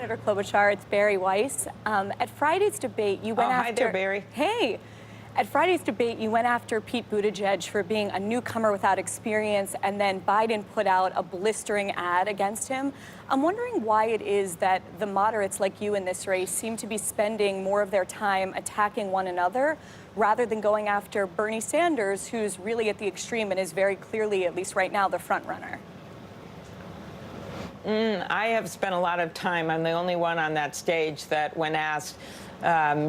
Senator Klobuchar, it's Barry Weiss. At Friday's debate, you went after... Hi there, Barry. Hey. At Friday's debate, you went after Pete Buttigieg for being a newcomer without experience, and then Biden put out a blistering ad against him. I'm wondering why it is that the moderates like you in this race seem to be spending more of their time attacking one another rather than going after Bernie Sanders, who's really at the extreme and is very clearly, at least right now, the front runner. I have spent a lot of time. I'm the only one on that stage that, when asked,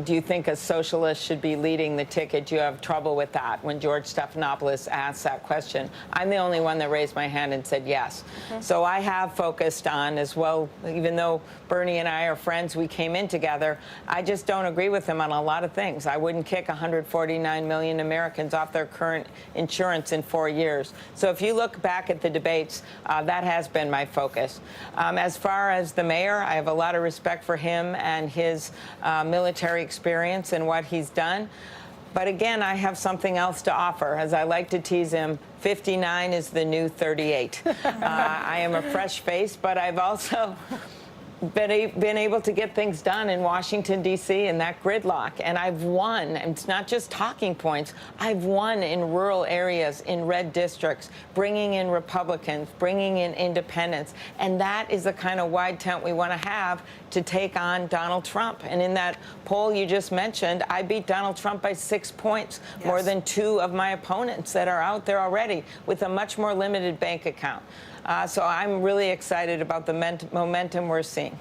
do you think a socialist should be leading the ticket? You have trouble with that. When George Stephanopoulos asked that question, I'm the only one that raised my hand and said yes. So I have focused on as well, even though Bernie and I are friends, we came in together, I just don't agree with him on a lot of things. I wouldn't kick 149 million Americans off their current insurance in 4 years. So if you look back at the debates, that has been my focus. As far as the mayor, I have a lot of respect for him and his military experience and what he's done. But again, I have something else to offer. As I like to tease him, 59 is the new 38. I am a fresh face, but I've also been able to get things done in Washington, D.C. in that gridlock. And I've won, and it's not just talking points, I've won in rural areas, in red districts, bringing in Republicans, bringing in independents. And that is the kind of wide tent we want to have to take on Donald Trump. And in that poll you just mentioned, I beat Donald Trump by 6 points, more than 2 of my opponents that are out there already with a much more limited bank account. So I'm really excited about the momentum we're seeing.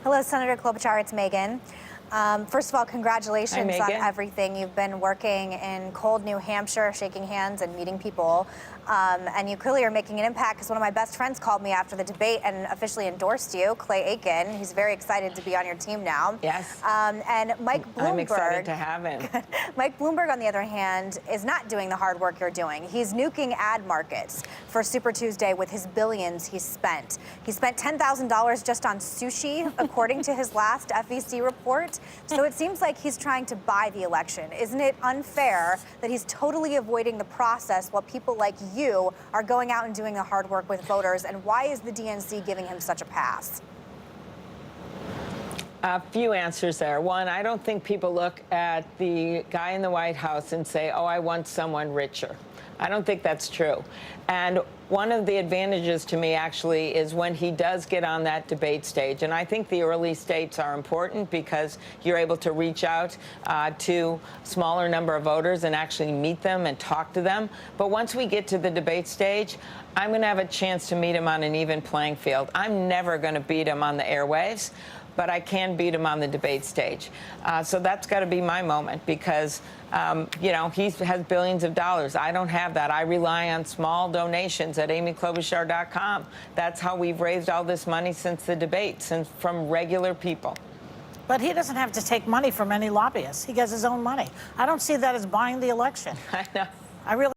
Hello, Senator Klobuchar. It's Megan. First of all, congratulations on everything. You've been working in cold New Hampshire, shaking hands and meeting people. And you clearly are making an impact, because one of my best friends called me after the debate and officially endorsed you, Clay Aiken. He's very excited to be on your team now. Yes. And Mike Bloomberg. I'm excited to have him. Mike Bloomberg, on the other hand, is not doing the hard work you're doing. He's nuking ad markets for Super Tuesday with his billions he's spent. He spent $10,000 just on sushi, according to his last FEC report. So it seems like he's trying to buy the election. Isn't it unfair that he's totally avoiding the process while people like you are going out and doing the hard work with voters? And why is the DNC giving him such a pass? A few answers there. One, I don't think people look at the guy in the White House and say, oh, I want someone richer. I don't think that's true. And one of the advantages to me, actually, is when he does get on that debate stage. And I think the early states are important because you're able to reach out to a smaller number of voters and actually meet them and talk to them. But once we get to the debate stage, I'm going to have a chance to meet him on an even playing field. I'm never going to beat him on the airwaves, but I can beat him on the debate stage. So that's got to be my moment, because, you know, he has billions of dollars. I don't have that. I rely on small donations at amyklobuchar.com. That's how we've raised all this money since the debate, from regular people. But he doesn't have to take money from any lobbyists. He gets his own money. I don't see that as buying the election. I know. I really